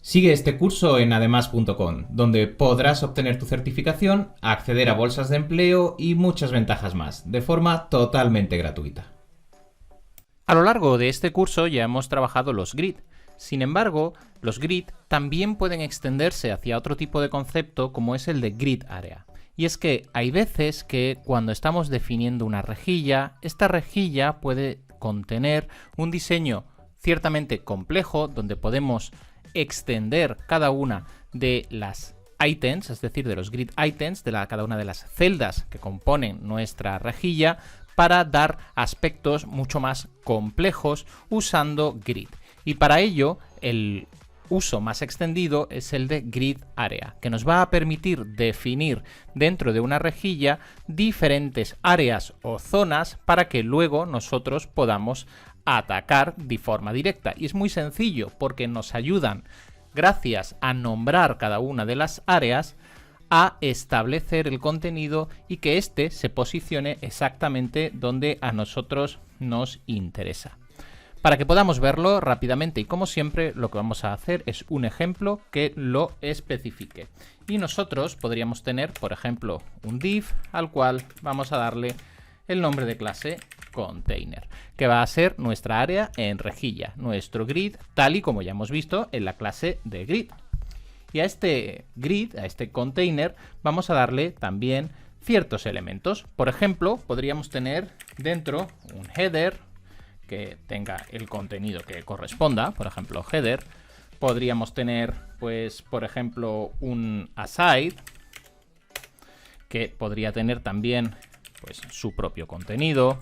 Sigue este curso en además.com, donde podrás obtener tu certificación, acceder a bolsas de empleo y muchas ventajas más, de forma totalmente gratuita. A lo largo de este curso ya hemos trabajado los grid. Sin embargo, los grid también pueden extenderse hacia otro tipo de concepto como es el de grid area. Y es que hay veces que cuando estamos definiendo una rejilla, esta rejilla puede contener un diseño ciertamente complejo donde podemos extender cada una de las items, es decir, de los grid items, de cada una de las celdas que componen nuestra rejilla, para dar aspectos mucho más complejos usando grid. Y para ello, el uso más extendido es el de grid area, que nos va a permitir definir dentro de una rejilla diferentes áreas o zonas para que luego nosotros podamos atacar de forma directa. Y es muy sencillo porque nos ayudan, gracias a nombrar cada una de las áreas, a establecer el contenido y que éste se posicione exactamente donde a nosotros nos interesa. Para que podamos verlo rápidamente y como siempre, lo que vamos a hacer es un ejemplo que lo especifique. Y nosotros podríamos tener, por ejemplo, un div al cual vamos a darle el nombre de clase container, que va a ser nuestra área en rejilla, nuestro grid, tal y como ya hemos visto en la clase de grid. Y a este grid, a este container, vamos a darle también ciertos elementos. Por ejemplo, podríamos tener dentro un header que tenga el contenido que corresponda, por ejemplo, header. Podríamos tener, pues, por ejemplo, un aside que podría tener también, pues, su propio contenido.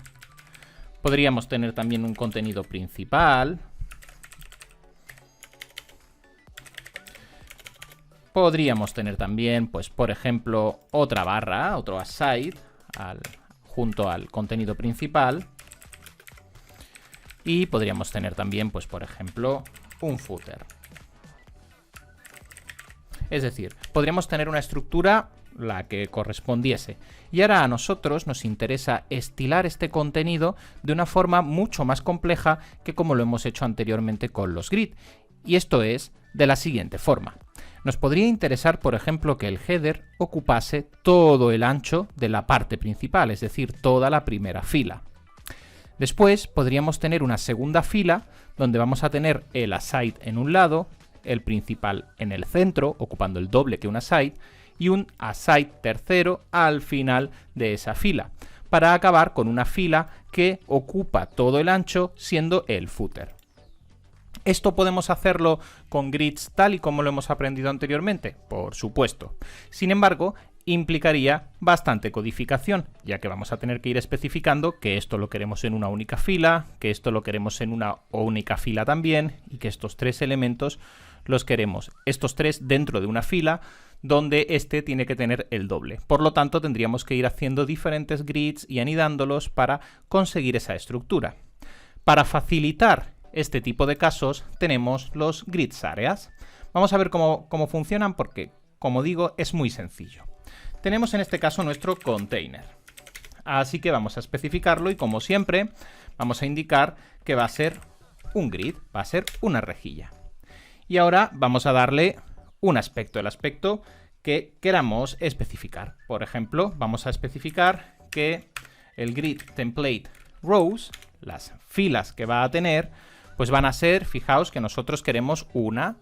Podríamos tener también un contenido principal. Podríamos tener también, pues, por ejemplo, otra barra, otro aside junto al contenido principal. Y podríamos tener también, pues, por ejemplo, un footer. Es decir, podríamos tener una estructura la que correspondiese. Y ahora a nosotros nos interesa estilar este contenido de una forma mucho más compleja que como lo hemos hecho anteriormente con los grid. Y esto es de la siguiente forma. Nos podría interesar, por ejemplo, que el header ocupase todo el ancho de la parte principal, es decir, toda la primera fila. Después podríamos tener una segunda fila donde vamos a tener el aside en un lado, el principal en el centro, ocupando el doble que un aside, y un aside tercero al final de esa fila, para acabar con una fila que ocupa todo el ancho siendo el footer. ¿Esto podemos hacerlo con grids tal y como lo hemos aprendido anteriormente? Por supuesto. Sin embargo, implicaría bastante codificación, ya que vamos a tener que ir especificando que esto lo queremos en una única fila, que esto lo queremos en una única fila también, y que estos tres elementos los queremos, estos tres dentro de una fila, donde este tiene que tener el doble. Por lo tanto, tendríamos que ir haciendo diferentes grids y anidándolos para conseguir esa estructura. Para facilitar este tipo de casos, tenemos los grids áreas. Vamos a ver cómo funcionan porque, como digo, es muy sencillo. Tenemos en este caso nuestro container. Así que vamos a especificarlo y, como siempre, vamos a indicar que va a ser un grid, va a ser una rejilla. Y ahora vamos a darle un aspecto, el aspecto que queramos especificar. Por ejemplo, vamos a especificar que el grid template rows, las filas que va a tener, pues van a ser, fijaos que nosotros queremos 1,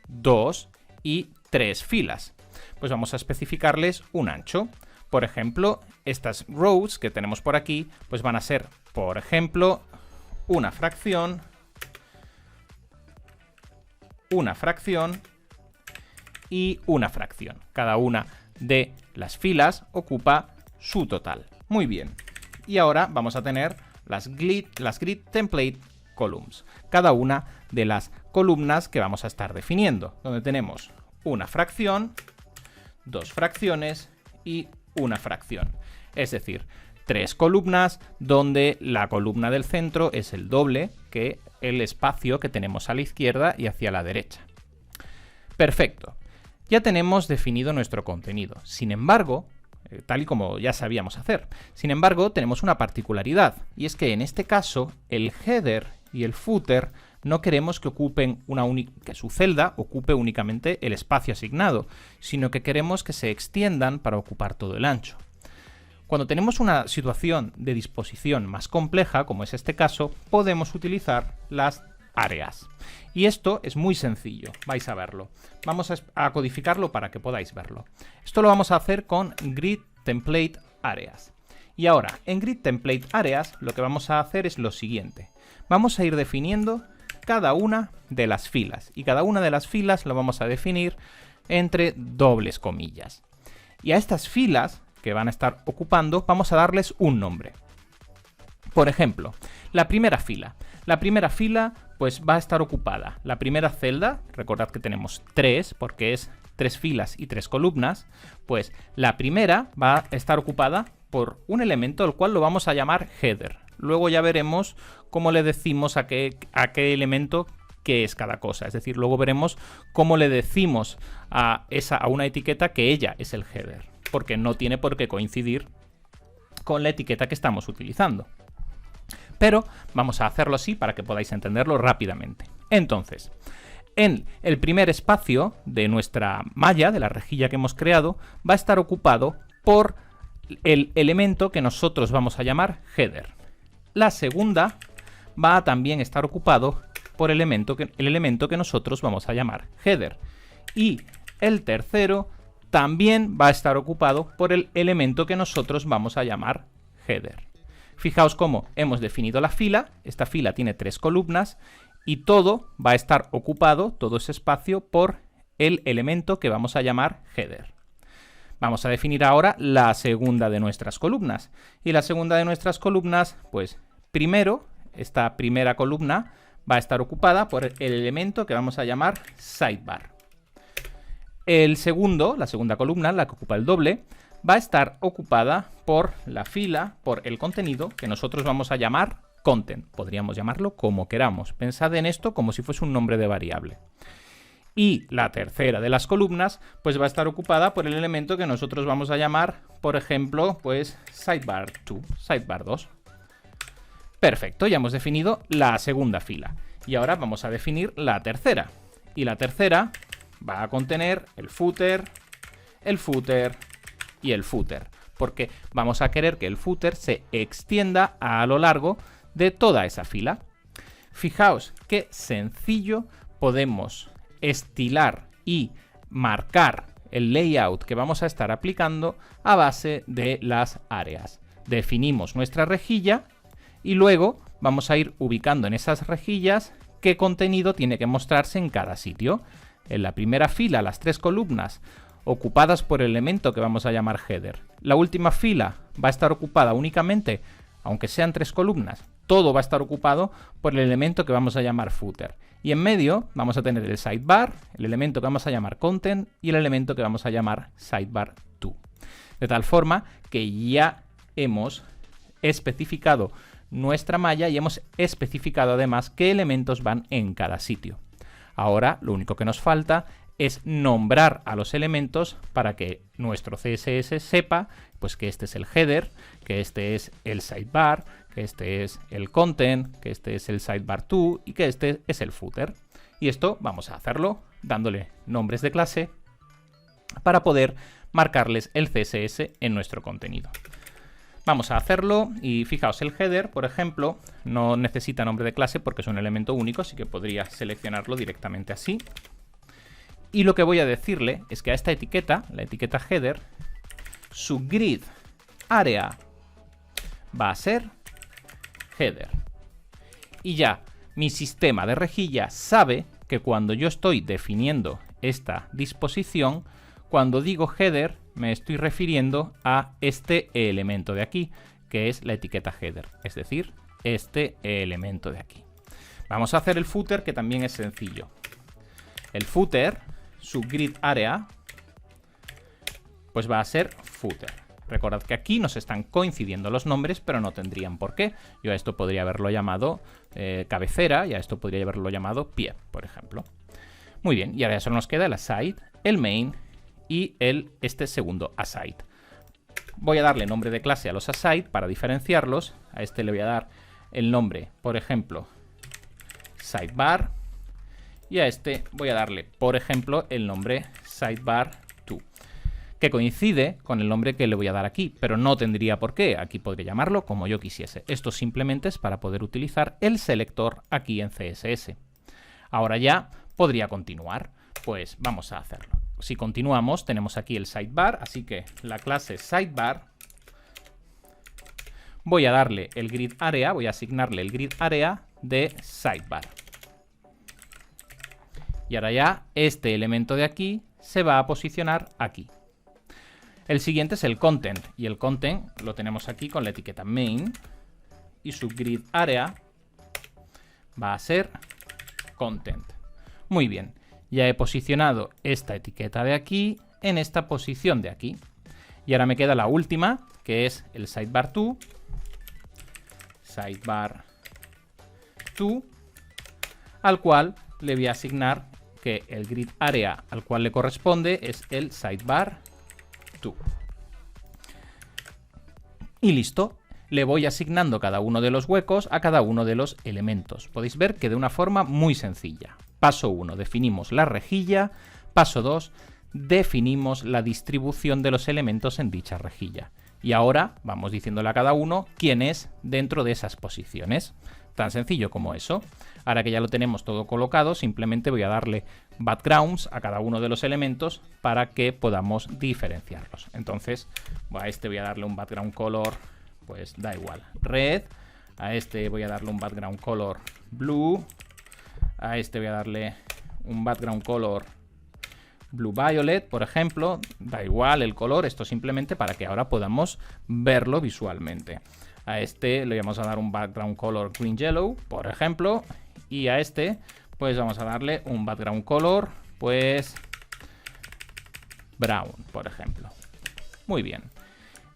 2 y 3 filas. Pues vamos a especificarles un ancho. Por ejemplo, estas rows que tenemos por aquí, pues van a ser, por ejemplo, una fracción y una fracción. Cada una de las filas ocupa su total. Muy bien. Y ahora vamos a tener las grid template columns. Cada una de las columnas que vamos a estar definiendo, donde tenemos una fracción, dos fracciones y una fracción. Es decir, tres columnas donde la columna del centro es el doble que el espacio que tenemos a la izquierda y hacia la derecha. Perfecto. Ya tenemos definido nuestro contenido. Sin embargo, tal y como ya sabíamos hacer. Sin embargo, tenemos una particularidad, y es que en este caso el header y el footer No queremos que ocupen que su celda ocupe únicamente el espacio asignado, sino que queremos que se extiendan para ocupar todo el ancho. Cuando tenemos una situación de disposición más compleja, como es este caso, podemos utilizar las áreas. Y esto es muy sencillo, vais a verlo. Vamos a codificarlo para que podáis verlo. Esto lo vamos a hacer con Grid Template Areas. Y ahora, en Grid Template Areas, lo que vamos a hacer es lo siguiente. Vamos a ir definiendo cada una de las filas. Y cada una de las filas lo vamos a definir entre dobles comillas. Y a estas filas que van a estar ocupando, vamos a darles un nombre. Por ejemplo, la primera fila. La primera fila pues va a estar ocupada. La primera celda, recordad que tenemos 3 porque es 3 filas y 3 columnas, pues la primera va a estar ocupada por un elemento al cual lo vamos a llamar header. Luego ya veremos cómo le decimos a qué elemento qué es cada cosa. Es decir, luego veremos cómo le decimos a una etiqueta que ella es el header, porque no tiene por qué coincidir con la etiqueta que estamos utilizando. Pero vamos a hacerlo así para que podáis entenderlo rápidamente. Entonces, en el primer espacio de nuestra malla, de la rejilla que hemos creado, va a estar ocupado por el elemento que nosotros vamos a llamar header. La segunda va a también estar ocupado por el elemento que nosotros vamos a llamar header. Y el tercero también va a estar ocupado por el elemento que nosotros vamos a llamar header. Fijaos cómo hemos definido la fila. Esta fila tiene 3 columnas y todo va a estar ocupado, todo ese espacio, por el elemento que vamos a llamar header. Vamos a definir ahora la segunda de nuestras columnas. Y la segunda de nuestras columnas, pues primero, esta primera columna va a estar ocupada por el elemento que vamos a llamar sidebar. La segunda columna, la que ocupa el doble, va a estar ocupada por la fila, por el contenido que nosotros vamos a llamar content. Podríamos llamarlo como queramos. Pensad en esto como si fuese un nombre de variable. Y la tercera de las columnas, pues va a estar ocupada por el elemento que nosotros vamos a llamar, por ejemplo, pues sidebar 2, sidebar 2. Perfecto, ya hemos definido la segunda fila. Y ahora vamos a definir la tercera. Y la tercera va a contener el footer y el footer, porque vamos a querer que el footer se extienda a lo largo de toda esa fila. Fijaos qué sencillo podemos estilar y marcar el layout que vamos a estar aplicando a base de las áreas. Definimos nuestra rejilla y luego vamos a ir ubicando en esas rejillas qué contenido tiene que mostrarse en cada sitio. En la primera fila, las 3 columnas ocupadas por el elemento que vamos a llamar header. La última fila va a estar ocupada únicamente, aunque sean 3 columnas, todo va a estar ocupado por el elemento que vamos a llamar footer. Y en medio vamos a tener el sidebar, el elemento que vamos a llamar content y el elemento que vamos a llamar sidebar 2. De tal forma que ya hemos especificado nuestra malla y hemos especificado además qué elementos van en cada sitio. Ahora lo único que nos falta es nombrar a los elementos para que nuestro CSS sepa pues que este es el header, que este es el sidebar, que este es el content, que este es el sidebar 2 y que este es el footer. Y esto vamos a hacerlo dándole nombres de clase para poder marcarles el CSS en nuestro contenido. Vamos a hacerlo y fijaos, el header, por ejemplo, no necesita nombre de clase porque es un elemento único, así que podría seleccionarlo directamente así. Y lo que voy a decirle es que a esta etiqueta, la etiqueta header, su grid area va a ser header. Y ya mi sistema de rejilla sabe que cuando yo estoy definiendo esta disposición, cuando digo header me estoy refiriendo a este elemento de aquí, que es la etiqueta header, es decir, este elemento de aquí. Vamos a hacer el footer, que también es sencillo. El footer, su grid area, pues va a ser footer. Recordad que aquí nos están coincidiendo los nombres, pero no tendrían por qué. Yo a esto podría haberlo llamado cabecera y a esto podría haberlo llamado pie, por ejemplo. Muy bien, y ahora ya solo nos queda el aside, el main y este segundo aside. Voy a darle nombre de clase a los aside para diferenciarlos. A este le voy a dar el nombre, por ejemplo, sidebar. Y a este voy a darle, por ejemplo, el nombre sidebar2, que coincide con el nombre que le voy a dar aquí, pero no tendría por qué. Aquí podría llamarlo como yo quisiese. Esto simplemente es para poder utilizar el selector aquí en CSS. Ahora ya podría continuar. Pues vamos a hacerlo. Si continuamos, tenemos aquí el sidebar, así que la clase sidebar, voy a darle el grid area, voy a asignarle el grid area de sidebar. Y ahora ya este elemento de aquí se va a posicionar aquí. El siguiente es el content, y el content lo tenemos aquí con la etiqueta main, y su grid area va a ser content. Muy bien, ya he posicionado esta etiqueta de aquí en esta posición de aquí. Y ahora me queda la última, que es el sidebar2, al cual le voy a asignar que el grid area al cual le corresponde es el sidebar2. Y listo. Le voy asignando cada uno de los huecos a cada uno de los elementos. Podéis ver que de una forma muy sencilla. Paso 1, definimos la rejilla. Paso 2, definimos la distribución de los elementos en dicha rejilla. Y ahora vamos diciéndole a cada uno quién es dentro de esas posiciones. Tan sencillo como eso. Ahora que ya lo tenemos todo colocado, simplemente voy a darle backgrounds a cada uno de los elementos para que podamos diferenciarlos. Entonces, a este voy a darle un background color, pues da igual, red. A este voy a darle un background color blue. A este voy a darle un background color blue violet, por ejemplo. Da igual el color, esto simplemente para que ahora podamos verlo visualmente. A este le vamos a dar un background color green yellow, por ejemplo. Y a este, pues vamos a darle un background color, pues brown, por ejemplo. Muy bien.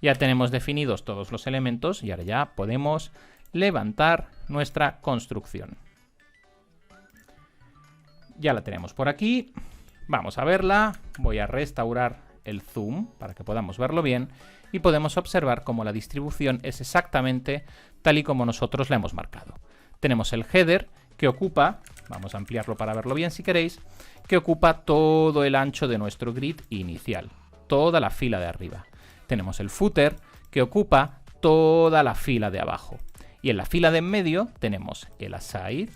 Ya tenemos definidos todos los elementos y ahora ya podemos levantar nuestra construcción. Ya la tenemos por aquí. Vamos a verla. Voy a restaurar el zoom para que podamos verlo bien. Y podemos observar cómo la distribución es exactamente tal y como nosotros la hemos marcado. Tenemos el header que ocupa, vamos a ampliarlo para verlo bien si queréis, que ocupa todo el ancho de nuestro grid inicial, toda la fila de arriba. Tenemos el footer que ocupa toda la fila de abajo. Y en la fila de en medio tenemos el aside,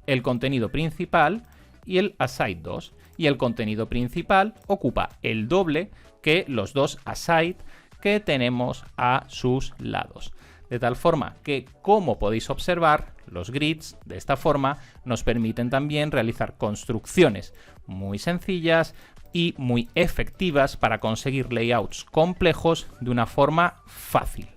el contenido principal y el aside 2. Y el contenido principal ocupa el doble que los dos aside que tenemos a sus lados. De tal forma que, como podéis observar, los grids de esta forma nos permiten también realizar construcciones muy sencillas y muy efectivas para conseguir layouts complejos de una forma fácil.